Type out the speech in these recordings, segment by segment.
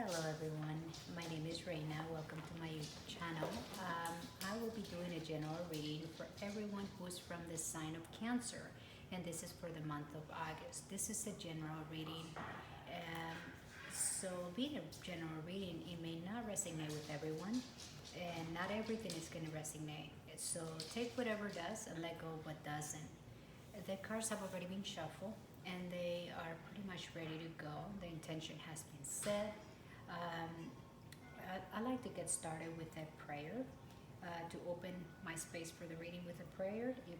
Hello everyone, my name is Reina. Welcome to my YouTube channel. I will be doing a general reading for everyone who's from the sign of Cancer, and this is for the month of August. This is a general reading. Um, so, being a general reading, it may not resonate with everyone, and not everything is going to resonate. So, take whatever does and let go of what doesn't. The cards have already been shuffled and they are pretty much ready to go. The intention has been set. Um, I like to get started with a prayer to open my space for the reading with a prayer. If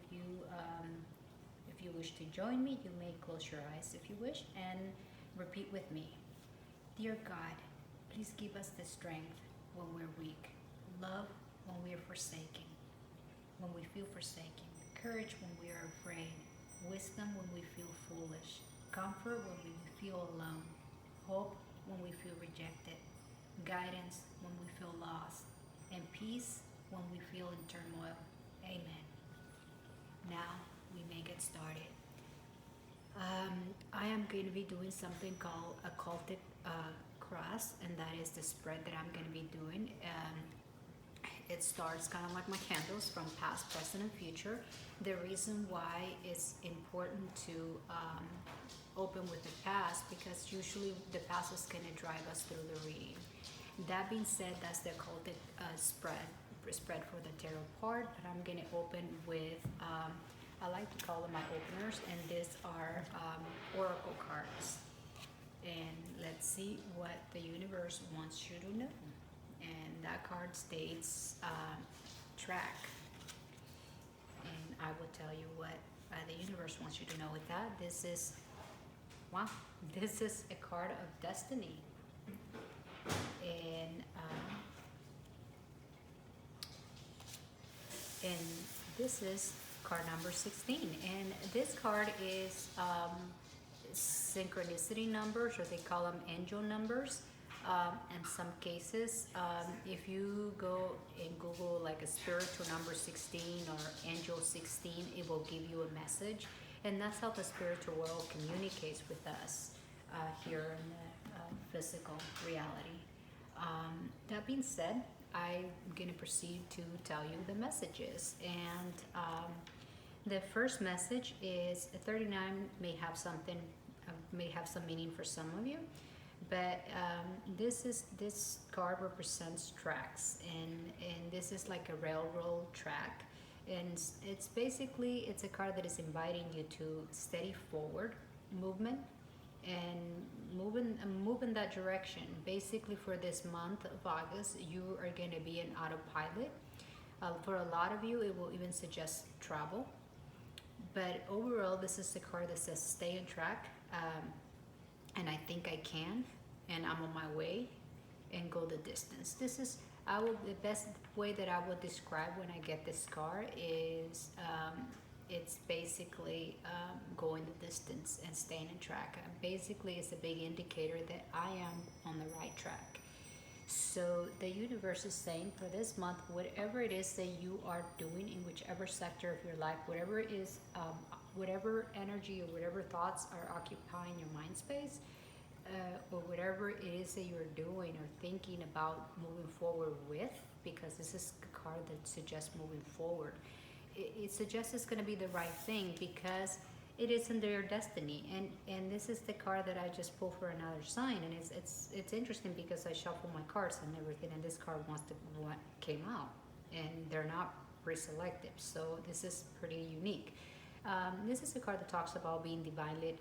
you wish to join me, you may close your eyes if you wish and repeat with me. Dear God, please give us the strength when we're weak, love when we are forsaken, when we feel forsaken, courage when we are afraid, wisdom when we feel foolish, comfort when we feel alone, hope when we feel rejected, guidance when we feel lost, and peace when we feel in turmoil. Amen. Now we may get started. I am going to be doing something called a cultic cross, and that is the spread that I'm going to be doing. It starts kind of like my candles from past, present, and future. The reason why it's important to open with the past, because usually the past is going to drive us through the reading. That being said, that's the occultic spread for the tarot part. But I'm going to open with I like to call them my openers, and these are oracle cards. And let's see what the universe wants you to know. And that card states track. And I will tell you what the universe wants you to know with that. Wow, this is a card of destiny. And and this is card number 16. And this card is synchronicity numbers, or they call them angel numbers. In some cases, if you go and Google like a spiritual number 16 or angel 16, it will give you a message. And that's how the spiritual world communicates with us here in the physical reality. That being said, I'm going to proceed to tell you the messages. And the first message is 39 may have something, may have some meaning for some of you. But this card represents tracks, and this is like a railroad track, and it's a card that is inviting you to steady forward movement and move in that direction. Basically, for this month of August, you are going to be an autopilot. For a lot of you, it will even suggest travel. But overall, this is the card that says stay on track. And I think I can, and I'm on my way, and go the distance. The best way that I would describe when I get this card is it's basically going the distance and staying on track. Basically, it's a big indicator that I am on the right track. So the universe is saying for this month, whatever it is that you are doing in whichever sector of your life, whatever it is, whatever energy or whatever thoughts are occupying your mind space, or whatever it is that you're doing or thinking about moving forward with, because this is a card that suggests moving forward. It suggests it's going to be the right thing because it is under your destiny. And this is the card that I just pulled for another sign, and it's interesting because I shuffle my cards and everything, and this card wants to what came out, and they're not pre-selected, so this is pretty unique. This is a card that talks about being divinely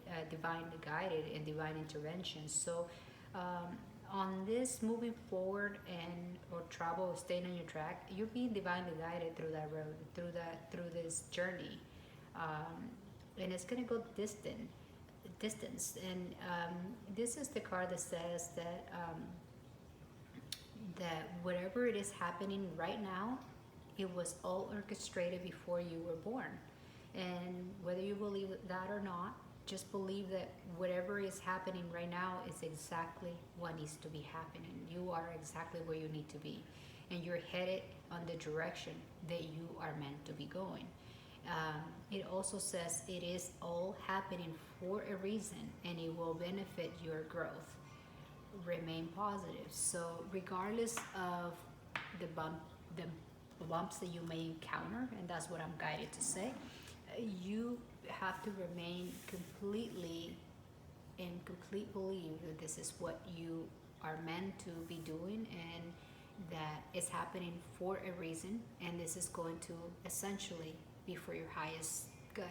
guided and divine intervention. So on this moving forward and or travel, staying on your track, you're being divinely guided through that road, through this journey. And it's going to go distance. And this is the card that says that whatever it is happening right now, it was all orchestrated before you were born. And whether you believe that or not, just believe that whatever is happening right now is exactly what needs to be happening. You are exactly where you need to be, and you're headed on the direction that you are meant to be going. It also says it is all happening for a reason, and it will benefit your growth. remain positive. So regardless of the the bumps that you may encounter, and that's what I'm guided to say, you have to remain completely in complete belief that this is what you are meant to be doing, and that it's happening for a reason, and this is going to essentially be for your highest good.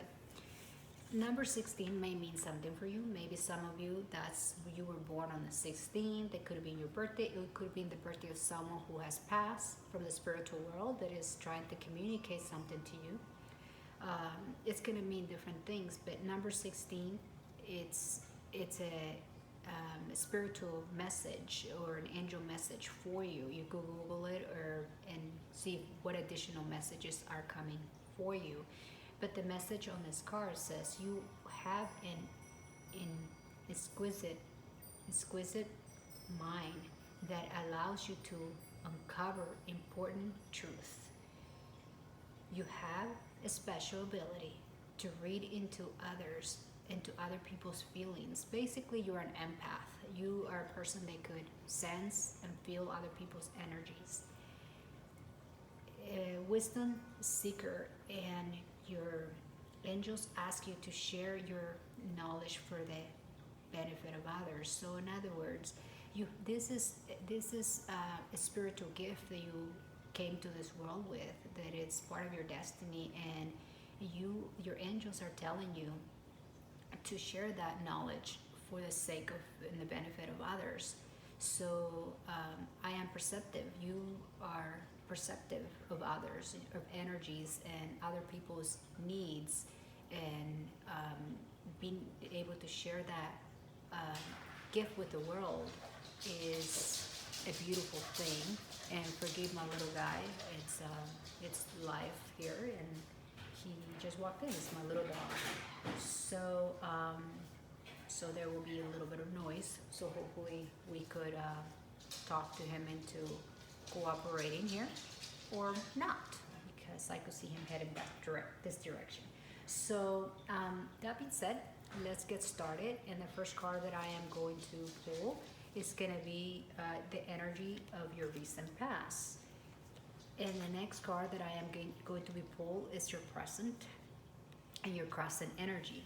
Number 16 may mean something for you. Maybe some of you, that's you were born on the 16th. It could have been your birthday. It could have been the birthday of someone who has passed from the spiritual world that is trying to communicate something to you. It's going to mean different things, but number 16, it's a spiritual message or an angel message for you. You could Google it and see what additional messages are coming for you. But the message on this card says you have an exquisite mind that allows you to uncover important truth. You have a special ability to read into others, into other people's feelings. Basically, you're an empath. You are a person that could sense and feel other people's energies. A wisdom seeker, and your angels ask you to share your knowledge for the benefit of others. So in other words, this is a spiritual gift that you came to this world with, that it's part of your destiny, and your angels are telling you to share that knowledge for the sake of and the benefit of others. So I am perceptive. You are perceptive of others, of energies and other people's needs, and being able to share that gift with the world is a beautiful thing. And forgive my little guy, it's life here, and he just walked in. It's my little dog. So so there will be a little bit of noise, so hopefully we could talk to him into cooperating here, or not, because I could see him heading this direction. So that being said, let's get started. And the first card that I am going to pull is going to be the energy of your recent past. And the next card that I am going to be pulled is your present and your crescent energy.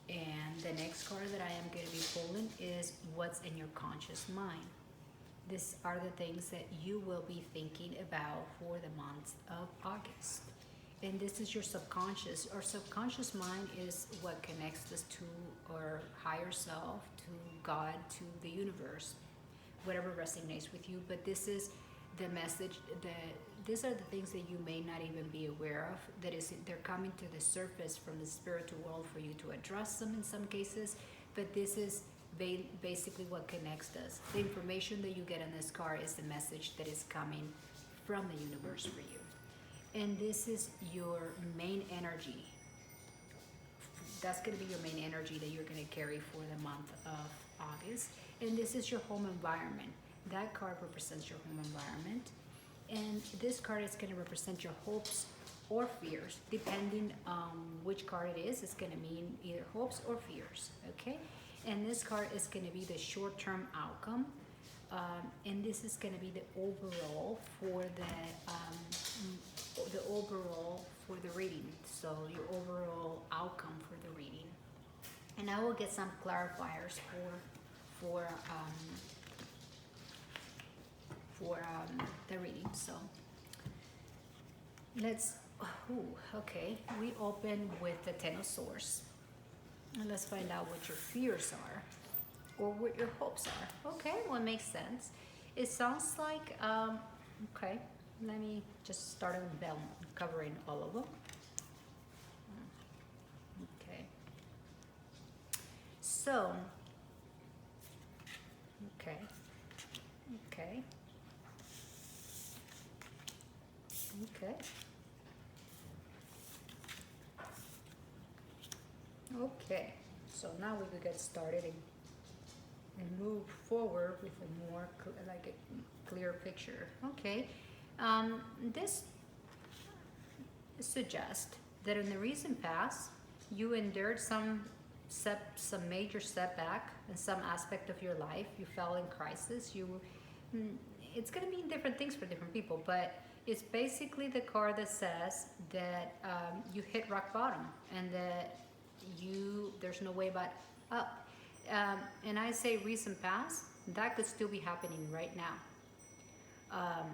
And the next card that I am going to be pulling is what's in your conscious mind. These are the things that you will be thinking about for the month of August. And this is your subconscious. Our subconscious mind is what connects us to our higher self, to God, to the universe, whatever resonates with you. But this is the message these are the things that you may not even be aware of, they're coming to the surface from the spiritual world for you to address them in some cases. But this is basically what connects us. The information that you get on this card is the message that is coming from the universe for you. And this is your main energy. That's going to be your main energy that you're going to carry for the month of August. And this is your home environment. That card represents your home environment. And this card is going to represent your hopes or fears. Depending on which card it is, it's going to mean either hopes or fears. Okay? And this card is going to be the short-term outcome. And this is going to be the overall for the reading. So your overall outcome for the reading. And I will get some clarifiers for the reading. So okay. We open with the Ten of Swords. And let's find out what your fears are, or what your hopes are. Okay, well, it makes sense. It sounds like, okay, let me just start with them, covering all of them. Okay. So, okay. Okay, so now we could get started and move forward with a more a clear picture. Okay, this suggests that in the recent past you endured some some major setback in some aspect of your life. You fell in crisis. Mm, it's going to mean different things for different people, but it's basically the card that says that you hit rock bottom and that there's no way but up. And I say recent past, that could still be happening right now. Um,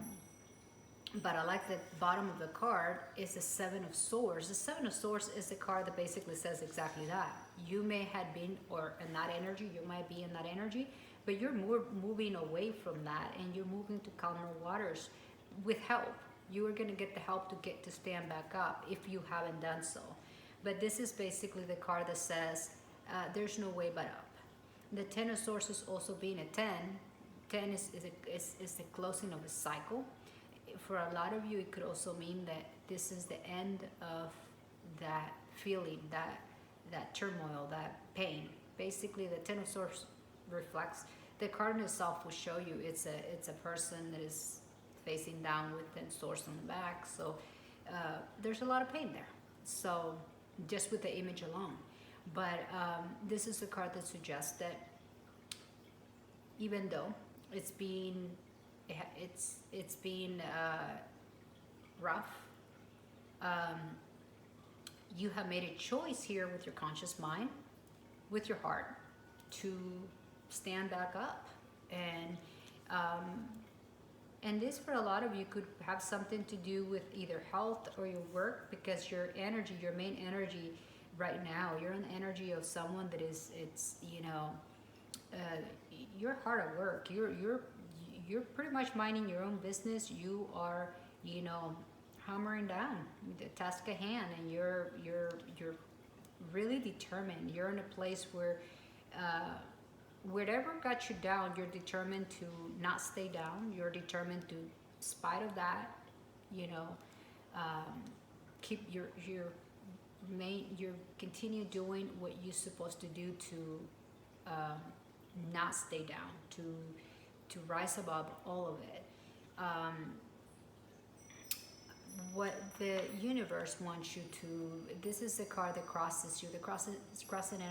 but I like the bottom of the card is the Seven of Swords. The Seven of Swords is the card that basically says exactly that. You may have been, or in that energy, you might be in that energy, but you're moving away from that and you're moving to calmer waters with help. You are going to get the help to stand back up if you haven't done so. But this is basically the card that says there's no way but up. The Ten of Swords is also being a 10. 10 is the closing of a cycle. For a lot of you, it could also mean that this is the end of that feeling, that turmoil, that pain. Basically, the Ten of Swords reflects, the card itself will show you it's a person that is facing down with 10 swords on the back. So there's a lot of pain there. So just with the image alone. But this is a card that suggests that even though it's been rough, you have made a choice here with your conscious mind, with your heart, to stand back up. And this, for a lot of you, could have something to do with either health or your work, because your energy, your main energy right now, you're in the energy of someone that you're hard at work. You're pretty much minding your own business. You are, hammering down the task at hand, and you're really determined. You're in a place where whatever got you down, you're determined to not stay down. You're determined to, in spite of that, keep your continue doing what you're supposed to do to not stay down, to rise above all of it. What the universe wants you to, this is the card that crosses you. The crossing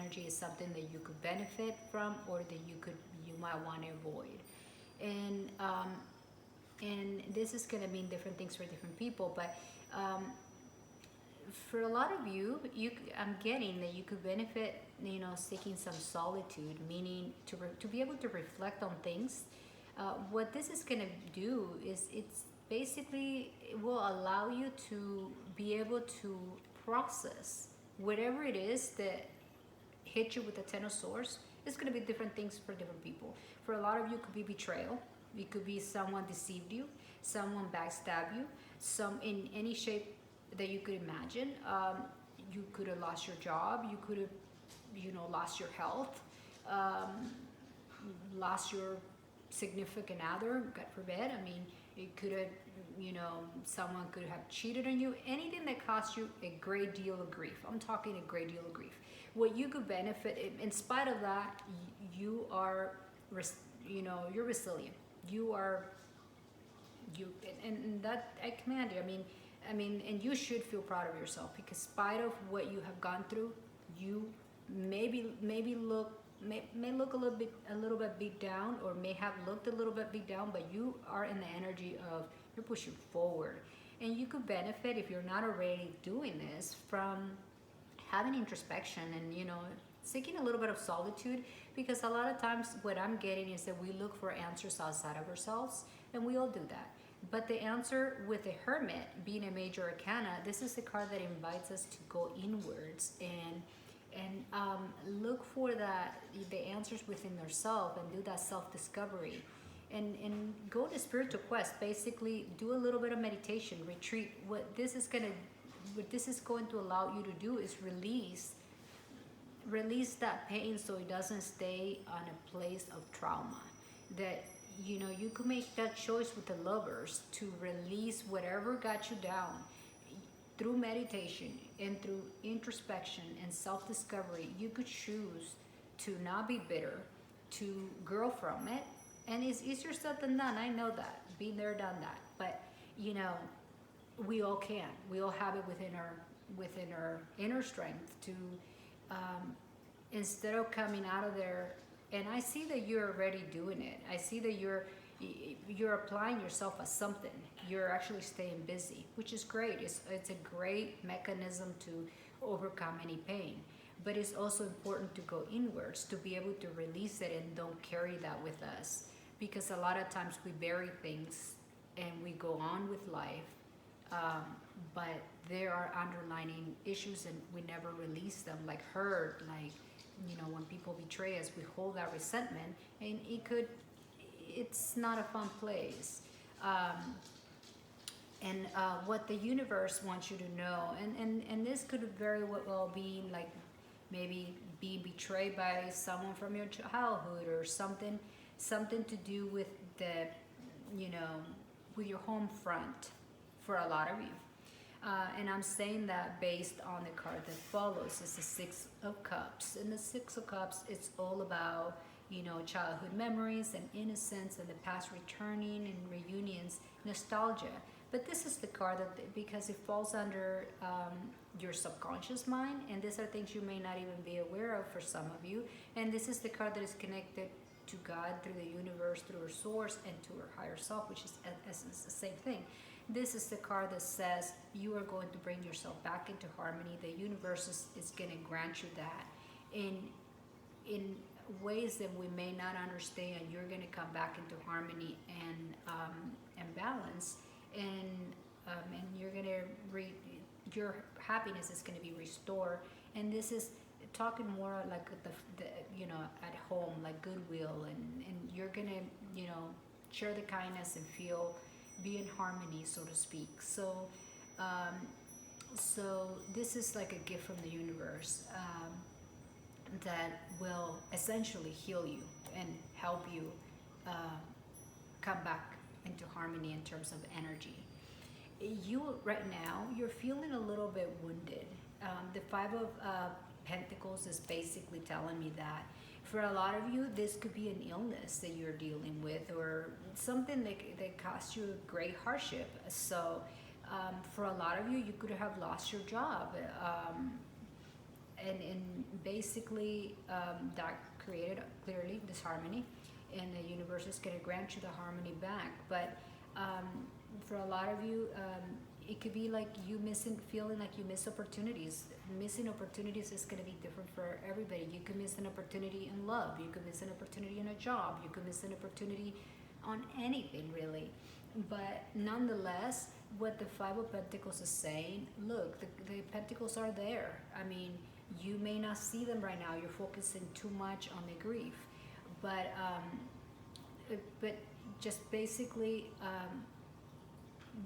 energy is something that you could benefit from, or that you might want to avoid. And this is going to mean different things for different people, but for a lot of you, I'm getting that you could benefit, seeking some solitude, meaning to be able to reflect on things. What this is going to do is it's basically, it will allow you to be able to process whatever it is that hit you with the Ten of Swords. It's going to be different things for different people. For a lot of you, it could be betrayal. It could be someone deceived you, someone backstabbed you, some in any shape that you could imagine. You could have lost your job. You could have, lost your health, lost your significant other, God forbid. I mean, it could have, someone could have cheated on you. Anything that cost you a great deal of grief. I'm talking a great deal of grief. What you could benefit, in spite of that, you are, you're resilient. And that, I commend you. I mean, and you should feel proud of yourself, because in spite of what you have gone through, you may look a little bit beat down, or may have looked a little bit beat down, but you are in the energy of, you're pushing forward. And you could benefit, if you're not already doing this, from having introspection and, seeking a little bit of solitude, because a lot of times what I'm getting is that we look for answers outside of ourselves, and we all do that. But the answer with the Hermit being a major arcana, this is the card that invites us to go inwards and look for the answers within ourselves, and do that self-discovery, and go to spiritual quest. Basically, do a little bit of meditation, retreat. What this is going to allow you to do is release that pain, so it doesn't stay on a place of trauma. That you could make that choice with the Lovers to release whatever got you down through meditation and through introspection and self-discovery. You could choose to not be bitter, to grow from it, and it's easier said than done. I know that, been there, done that, but we all can. We all have it within our inner strength to instead of coming out of there, and I see that you're already doing it. I see that you're applying yourself as something. You're actually staying busy, which is great. It's a great mechanism to overcome any pain. But it's also important to go inwards to be able to release it and don't carry that with us. Because a lot of times we bury things and we go on with life, um, but there are underlying issues and we never release them, like hurt, like, when people betray us, we hold that resentment, and it's not a fun place. Um, and what the universe wants you to know, and this could very well be like maybe being betrayed by someone from your childhood, or something to do with the, you know, with your home front for a lot of you. And I'm saying that based on the card that follows. It's the Six of Cups. And the Six of Cups, it's all about, childhood memories and innocence and the past returning and reunions, nostalgia. But this is the card that, because it falls under your subconscious mind, and these are things you may not even be aware of for some of you. And this is the card that is connected to God through the universe, through her source, and to her higher self, which is in essence the same thing. This is the card that says you are going to bring yourself back into harmony. The universe is going to grant you that in ways that we may not understand. You're going to come back into harmony and balance, and you're going to your happiness is going to be restored. And this is talking more like the at home, like goodwill, and you're going to share the kindness and be in harmony, so to speak. So this is like a gift from the universe, that will essentially heal you and help you come back into harmony in terms of energy. You right now, you're feeling a little bit wounded. The Five of Pentacles is basically telling me that for a lot of you, this could be an illness that you're dealing with, or something that caused you great hardship. So for a lot of you, you could have lost your job. And basically, that created clearly disharmony, and the universe is going to grant you the harmony back. But for a lot of you, it could be like feeling like you miss opportunities. Missing opportunities is going to be different for everybody. You could miss an opportunity in love. You could miss an opportunity in a job. You could miss an opportunity on anything, really. But nonetheless, what the Five of Pentacles is saying, look, the Pentacles are there. I mean, you may not see them right now. You're focusing too much on the grief. But just basically,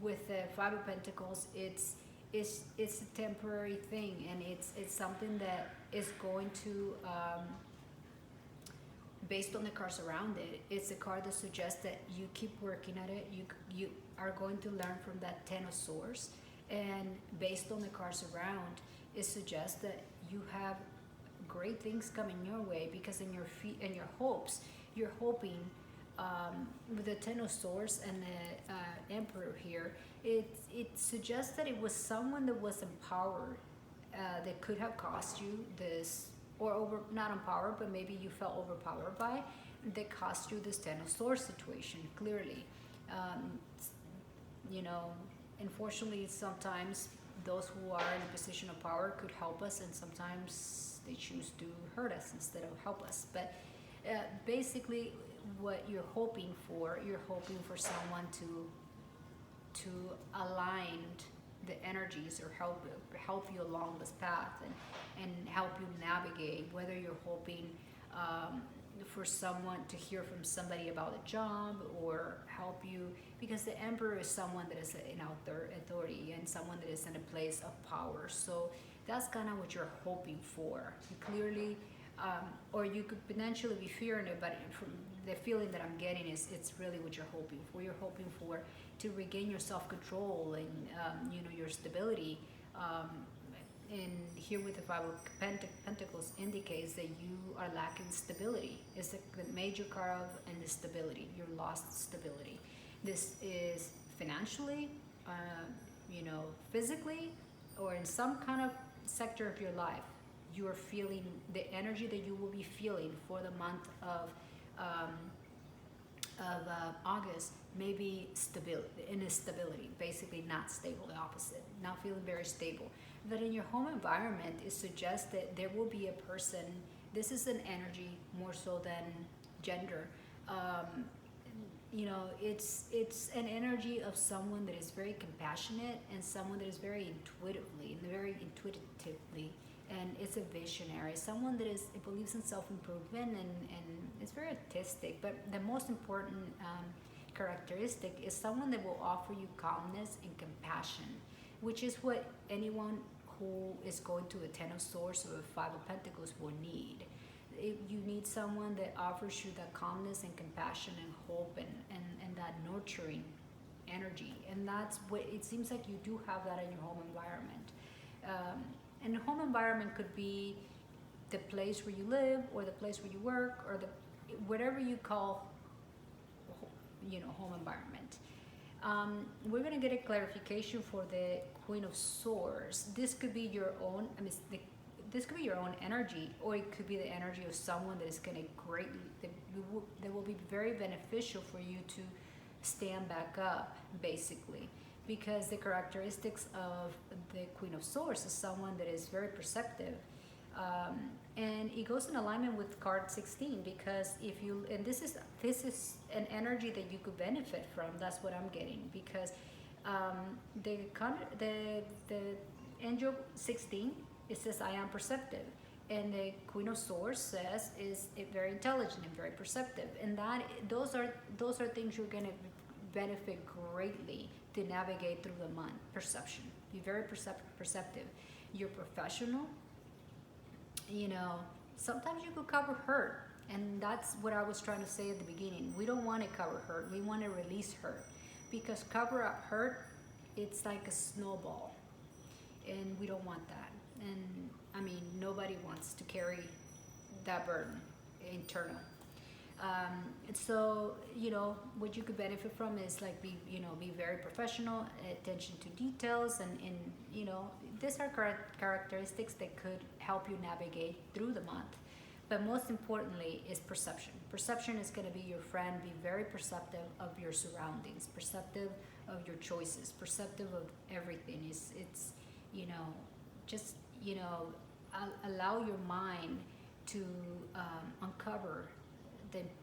with the Five of Pentacles, it's a temporary thing, and it's something that is going to, based on the cards around it, it's a card that suggests that you keep working at it. You are going to learn from that Ten of Swords, and based on the cards around, it suggests that you have great things coming your way, because in your hopes, you're hoping. With the Ten of Swords and the Emperor here, it suggests that it was someone that was empowered, that could have cost you this, or not empowered, but maybe you felt overpowered by, that cost you this Ten of Swords situation, clearly. Unfortunately, sometimes those who are in a position of power could help us, and sometimes they choose to hurt us instead of help us. But basically, what you're hoping for someone to align the energies, or help you along this path, and help you navigate, whether you're hoping for someone to hear from somebody about a job, or help you, because the Emperor is someone that is in authority, and someone that is in a place of power. So that's kind of what you're hoping for. You clearly, or you could potentially be fearing it, but from the feeling that I'm getting is it's really what you're hoping for. You're hoping for to regain your self-control and your stability. And here with the Five of Pentacles indicates that you are lacking stability. It's the major card of instability. You lost stability. This is financially, physically, or in some kind of sector of your life. you're feeling, the energy that you will be feeling for the month um, August, maybe stability, instability, basically not stable, the opposite, not feeling very stable. But in your home environment, it suggests that there will be a person. This is an energy more so than gender. Um, it's an energy of someone that is very compassionate and someone that is very intuitively, and it's a visionary, someone that is, it believes in self-improvement, and it's very artistic. But the most important characteristic is someone that will offer you calmness and compassion, which is what anyone who is going to a Ten of Swords or a Five of Pentacles will need. You need someone that offers you that calmness and compassion and hope, and that nurturing energy. And that's what it seems like you do have that in your home environment. And the home environment could be the place where you live, or the place where you work, or the whatever you call, home environment. We're going to get a clarification for the Queen of Swords. This could be your own, this could be your own energy, or it could be the energy of someone that is going to greatly, that will be very beneficial for you to stand back up, basically. Because the characteristics of the Queen of Swords is someone that is very perceptive. And it goes in alignment with card 16, because if you, and this is an energy that you could benefit from. That's what I'm getting, because the angel 16, it says I am perceptive, and the Queen of Swords says is it very intelligent and very perceptive, and that those are things you're going to benefit greatly to navigate through the month. Perception, be very perceptive. You're professional. Sometimes you could cover hurt, and that's what I was trying to say at the beginning. We don't want to cover hurt, we want to release hurt, because cover up hurt, it's like a snowball, and we don't want that. And nobody wants to carry that burden internal. So what you could benefit from is like be very professional, attention to details, and these are characteristics that could help you navigate through the month. But most importantly is perception. Perception is going to be your friend. Be very perceptive of your surroundings, perceptive of your choices, perceptive of everything. It's just allow your mind to uncover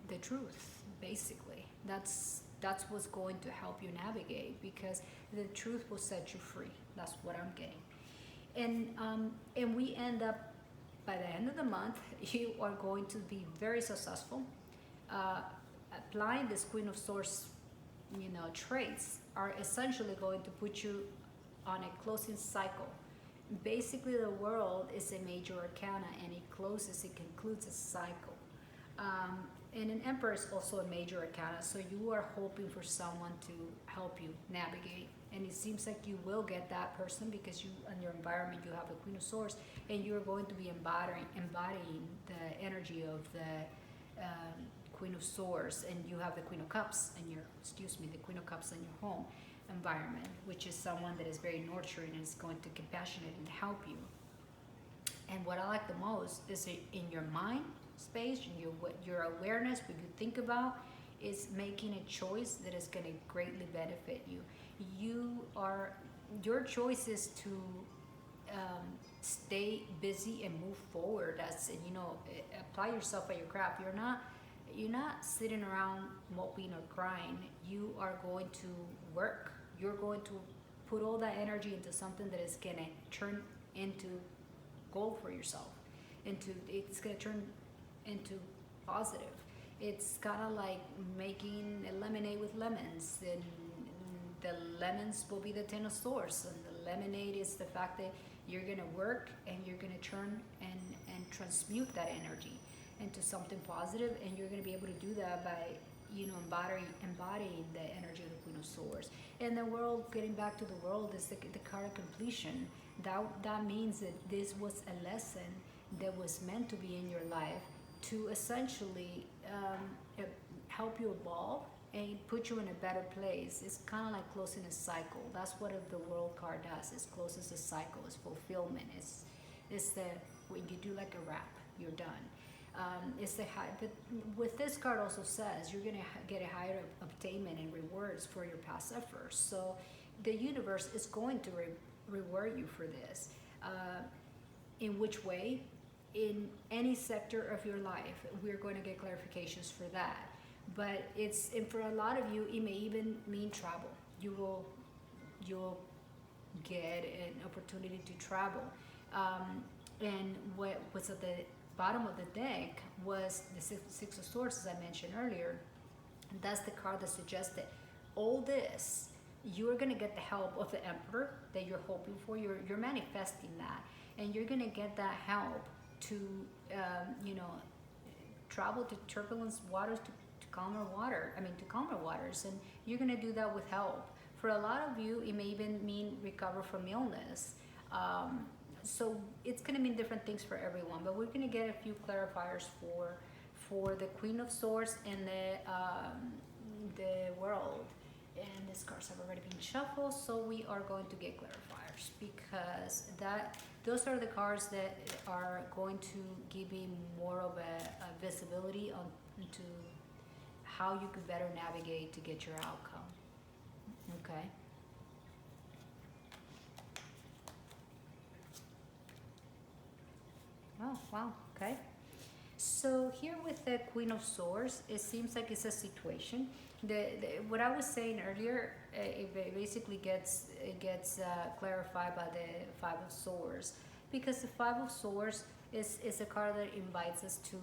the truth. Basically, that's what's going to help you navigate, because the truth will set you free. That's what I'm getting. And we end up, by the end of the month, you are going to be very successful. Applying this Queen of Swords traits are essentially going to put you on a closing cycle. Basically, the world is a major arcana, and it concludes a cycle. And an Emperor is also a major arcana, so you are hoping for someone to help you navigate. And it seems like you will get that person, because you, in your environment, you have the Queen of Swords, and you're going to be embodying the energy of the Queen of Swords, and you have the Queen of Cups in the Queen of Cups in your home environment, which is someone that is very nurturing and is going to compassionate and help you. And what I like the most is in your mind space, and your awareness, what you think about, is making a choice that is going to greatly benefit you. Your choice is to stay busy and move forward. Apply yourself at your craft. You're not sitting around moping or crying. You are going to work. You're going to put all that energy into something that is going to turn into gold for yourself. It's going to turn into positive. It's kind of like making a lemonade with lemons, and the lemons will be the Ten of Swords, and the lemonade is the fact that you're going to work, and you're going to turn and transmute that energy into something positive, and you're going to be able to do that by embodying the energy of the Queen of Swords. And the world, getting back to the world, is the card of completion. That means that this was a lesson that was meant to be in your life to essentially help you evolve and put you in a better place. It's kind of like closing a cycle. That's what the World card does. It closes a cycle. It's fulfillment. It's the when you do like a wrap, you're done. It's the high, but with this card also says you're gonna get a higher obtainment and rewards for your past efforts. So the universe is going to reward you for this. In which way? In any sector of your life, we're going to get clarifications for that. But and for a lot of you, it may even mean travel. You'll get an opportunity to travel. And what was at the bottom of the deck was the Six of Swords, as I mentioned earlier. And that's the card that suggested all this. You're going to get the help of the Emperor that you're hoping for. You're manifesting that. And you're going to get that help to, travel to turbulence waters, to calmer waters. And you're going to do that with help. For a lot of you, it may even mean recover from illness. So it's going to mean different things for everyone, but we're going to get a few clarifiers for the Queen of Swords and the World. And these cards have already been shuffled, so we are going to get clarifiers because those are the cards that are going to give me more of a visibility into how you could better navigate to get your outcome. Okay. Oh, wow. Okay. So here with the Queen of Swords, it seems like it's a situation. What I was saying earlier, it basically gets clarified by the Five of Swords, because the Five of Swords is a card that invites us to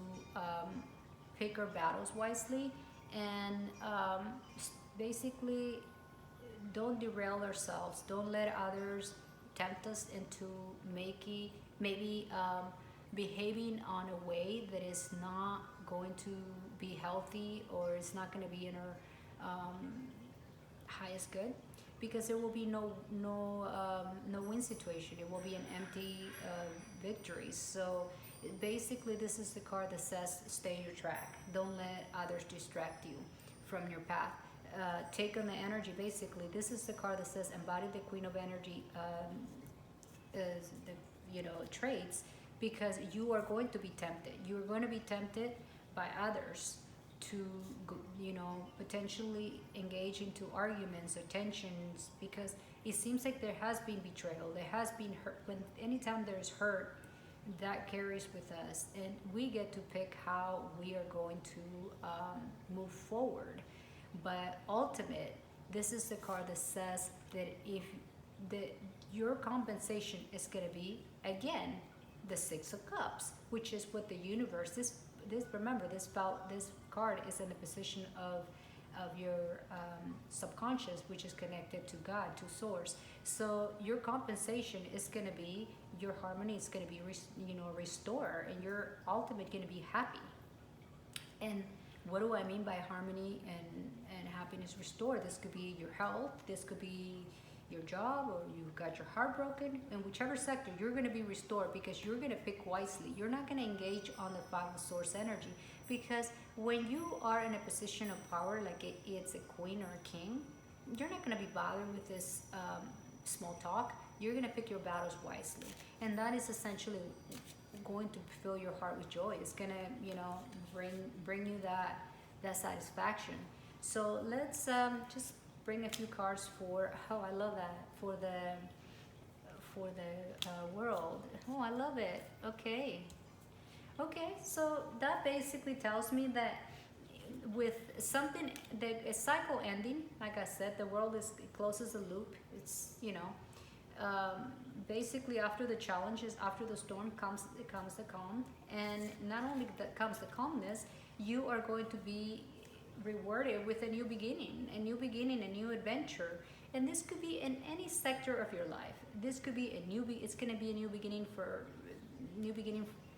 pick our battles wisely and basically don't derail ourselves. Don't let others tempt us into maybe behaving on a way that is not going to be healthy, or it's not going to be in our highest good, because there will be no win situation. It will be an empty victory. So basically, this is the card that says stay on your track. Don't let others distract you from your path. Take on the energy. Basically, this is the card that says embody the Queen of Energy traits, because you are going to be tempted. You're going to be tempted by others to, potentially engage into arguments or tensions, because it seems like there has been betrayal. There has been hurt. Anytime there's hurt, that carries with us, and we get to pick how we are going to move forward. But this is the card that says that your compensation is going to be, again, the Six of Cups, which is what the universe remember, this card is in the position of your subconscious, which is connected to God, to source. So your compensation is going to be, your harmony is going to be restored, and you're ultimately going to be happy. And what do I mean by harmony and happiness restored? This could be your health, this could be your job, or you got your heart broken. In whichever sector, you're going to be restored, because you're going to pick wisely. You're not going to engage on the Five of Swords energy, because when you are in a position of power, like it's a queen or a king, you're not going to be bothered with this small talk. You're going to pick your battles wisely, and that is essentially going to fill your heart with joy. It's going to bring you that satisfaction. So let's just bring a few cards for, I love that, for the World. Oh, I love it. Okay, so that basically tells me that with something, a cycle ending, like I said, the World closes the loop. It's basically after the challenges, after the storm comes the calm, and not only that comes the calmness, you are going to be rewarded with a new beginning, a new adventure. And this could be in any sector of your life. This could be it's going to be a new beginning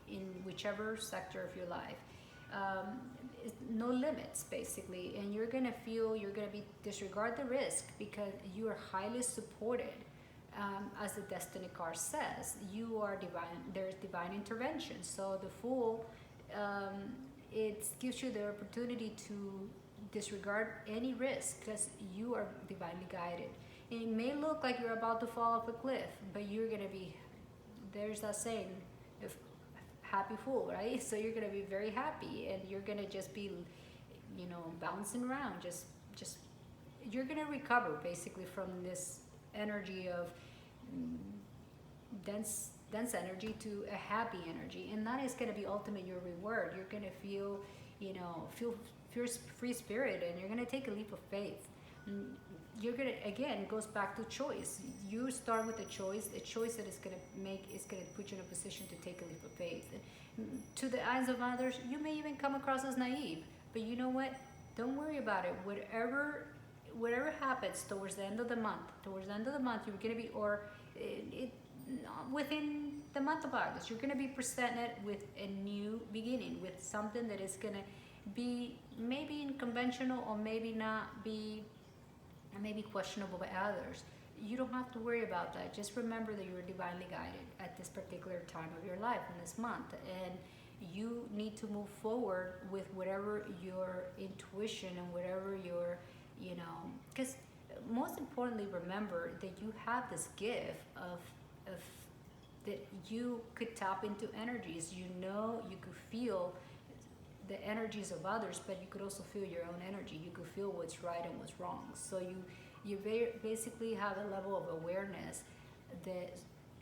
in whichever sector of your life. No limits, basically, and you're going to disregard the risk, because you are highly supported. As the Destiny card says, you are divine. There's divine intervention. So the Fool, it gives you the opportunity to disregard any risk, because you are divinely guided. And it may look like you're about to fall off a cliff, but you're going to be, there's that saying, if happy fool, right? So you're gonna be very happy, and you're gonna just be, bouncing around. Just you're gonna recover basically from this energy of mm, dense energy to a happy energy, and that is gonna be ultimate your reward. You're gonna feel, feel free spirit, and you're gonna take a leap of faith. Mm, You're gonna, again, it goes back to choice. You start with a choice that is gonna put you in a position to take a leap of faith. To the eyes of others, you may even come across as naive, but you know what? Don't worry about it. Whatever happens towards the end of the month, you're gonna be, or it within the month of August, you're gonna be presented with a new beginning, with something that is gonna be maybe unconventional, or maybe not be, maybe questionable by others. You don't have to worry about that. Just remember that you are divinely guided at this particular time of your life in this month, and you need to move forward with whatever your intuition and whatever your, because most importantly, remember that you have this gift of that you could tap into energies. You could feel the energies of others, but you could also feel your own energy. You could feel what's right and what's wrong. So you basically have a level of awareness that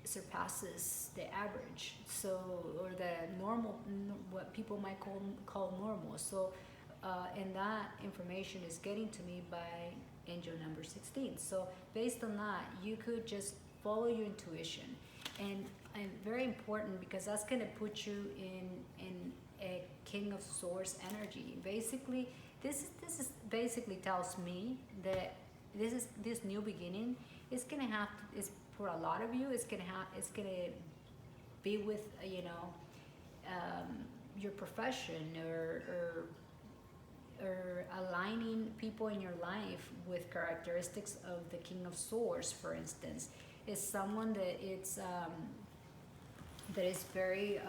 surpasses the average. So, or the normal, what people might call normal. So, and that information is getting to me by angel number 16. So, based on that, you could just follow your intuition, and very important, because that's going to put you in a King of Swords energy. Basically, this is basically tells me that this new beginning is gonna have to, is for a lot of you. It's gonna be with your profession, or aligning people in your life with characteristics of the King of Swords. For instance, is someone that is very,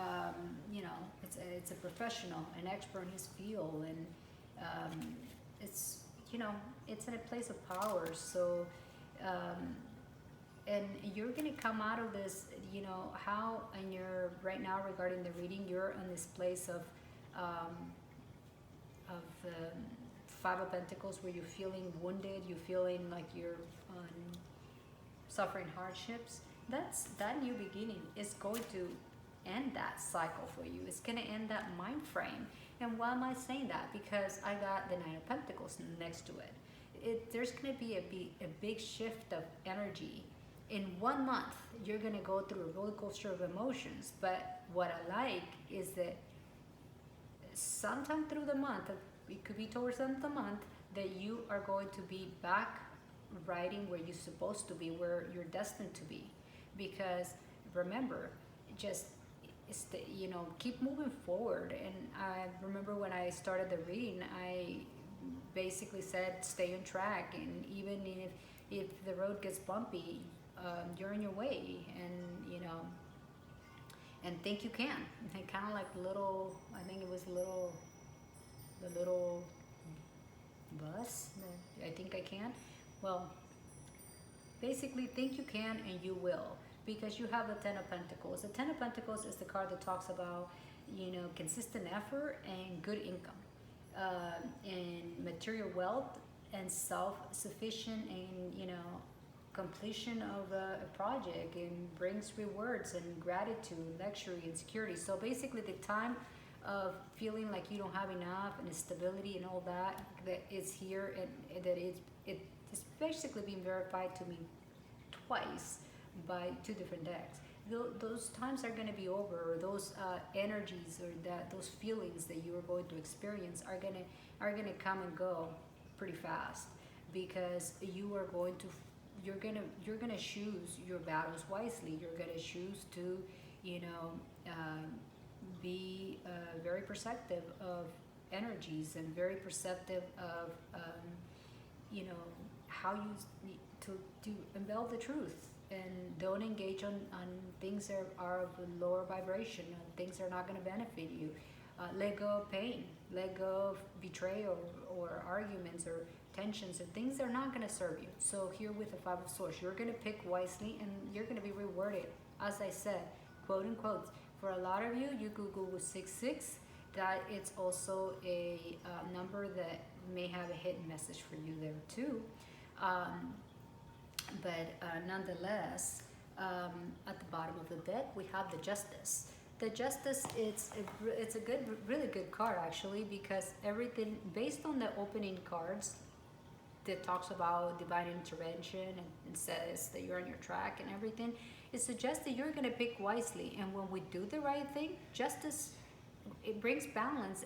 it's a professional, an expert in his field, and it's, it's in a place of power. So, and you're gonna come out of this, how, and you're right now, regarding the reading, you're in this place of Five of Pentacles, where you're feeling wounded, you're feeling like you're suffering hardships. That new beginning is going to end that cycle for you. It's going to end that mind frame. And why am I saying that? Because I got the Nine of Pentacles next to it. There's going to be a big shift of energy. In 1 month, you're going to go through a roller coaster of emotions. But what I like is that sometime through the month, it could be towards the end of the month, that you are going to be back riding where you're supposed to be, where you're destined to be. Because remember, just keep moving forward. And I remember when I started the reading, I basically said stay on track, and even if the road gets bumpy, you're on your way, and think you can. And kind of like little, I think it was the little bus. I think I can. Well, basically, think you can, and you will, because you have the Ten of Pentacles. The Ten of Pentacles is the card that talks about, consistent effort and good income, and material wealth, and self-sufficient, and completion of a project, and brings rewards and gratitude, luxury, and security. So basically, the time of feeling like you don't have enough, and stability and all that is here, and that it's basically being verified to me twice by 2 different decks. Those times are going to be over, or those energies, or those feelings that you are going to experience are going to come and go pretty fast, because you're going to choose your battles wisely. You're going to choose to be very perceptive of energies, and very perceptive of how you need to unveil the truth, and don't engage on things that are of lower vibration, on things that are not going to benefit you. Let go of pain, let go of betrayal, or arguments, or tensions, and things that are not going to serve you. So here with the Five of Swords, you're going to pick wisely, and you're going to be rewarded, as I said, quote unquote, For a lot of you, you could Google 66. That it's also a number that may have a hidden message for you there too. Um, but nonetheless, at the bottom of the deck, we have the Justice. The Justice, it's a good, really good card actually, because everything based on the opening cards that talks about divine intervention and says that you're on your track and everything, it suggests that you're going to pick wisely. And when we do the right thing, justice, it brings balance.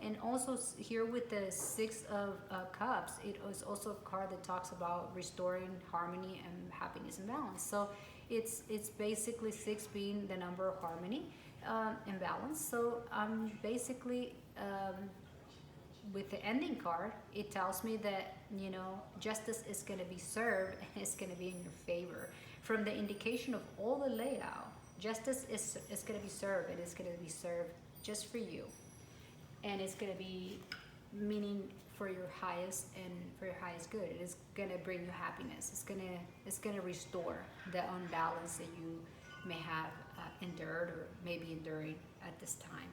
And also here with the Six of Cups, it is also a card that talks about restoring harmony and happiness and balance. So it's basically six being the number of harmony and balance. So basically with the ending card, it tells me that, you know, justice is going to be served and it's going to be in your favor. From the indication of all the layout, justice is going to be served, and it's going to be served just for you. And it's going to be meaning for your highest and for your highest good. It is going to bring you happiness. It's going to restore the unbalance that you may have endured or maybe enduring at this time.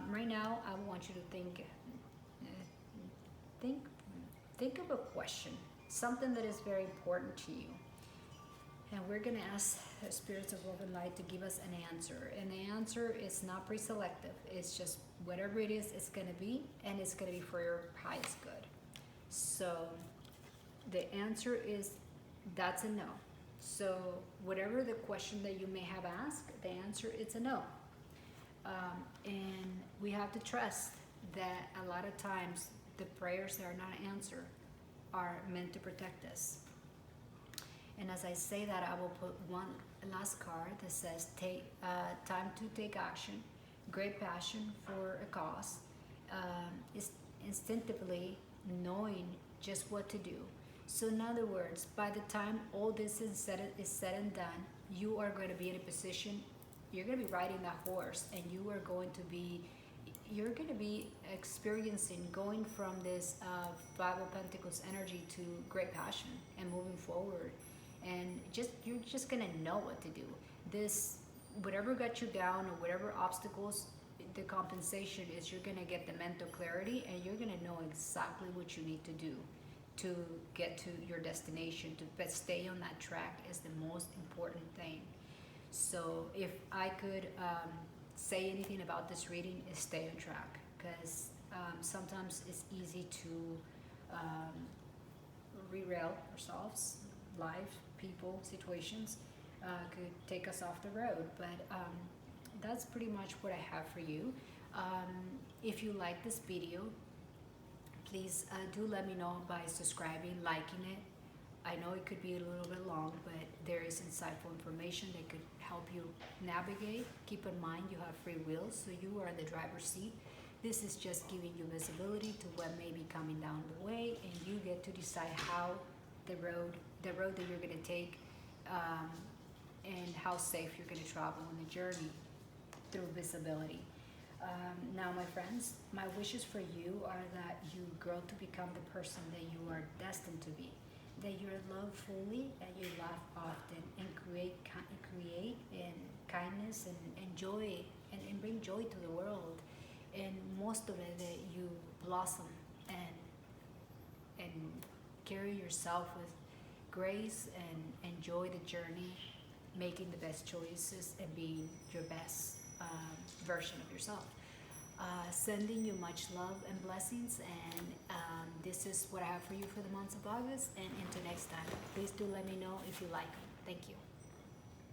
Right now, I want you to think of a question, something that is very important to you. And we're going to ask the spirits of love and light to give us an answer. And the answer is not pre-selective. It's just whatever it is, it's going to be, and it's going to be for your highest good. So the answer is that's a no. So whatever the question that you may have asked, the answer is a no. And we have to trust that a lot of times the prayers that are not answered are meant to protect us. And as I say that, I will put one last card that says time to take action, great passion for a cause, is instinctively knowing just what to do. So in other words, by the time all this is said and done, you are going to be in a position, you're going to be riding that horse, and you're going to be experiencing going from this Five of Pentacles energy to great passion and moving forward. And you're just gonna know what to do. This, whatever got you down or whatever obstacles, the compensation is you're gonna get the mental clarity, and you're gonna know exactly what you need to do to get to your destination. But stay on that track is the most important thing. So if I could say anything about this reading, is stay on track, because sometimes it's easy to derail ourselves. Life, people, situations could take us off the road, but that's pretty much what I have for you. If you like this video, please do let me know by subscribing, liking it. I know it could be a little bit long, but there is insightful information that could help you navigate. Keep in mind you have free will, so you are in the driver's seat. This is just giving you visibility to what may be coming down the way, and you get to decide how the road that you're going to take, and how safe you're going to travel on the journey through visibility. Now, my friends, my wishes for you are that you grow to become the person that you are destined to be, that you love fully, and you laugh often, and create and kindness and joy, and bring joy to the world, and most of it, that you blossom and carry yourself with grace and enjoy the journey, making the best choices and being your best version of yourself. Sending you much love and blessings, and this is what I have for you for the month of August, and until next time, please do let me know if you like them. Thank you.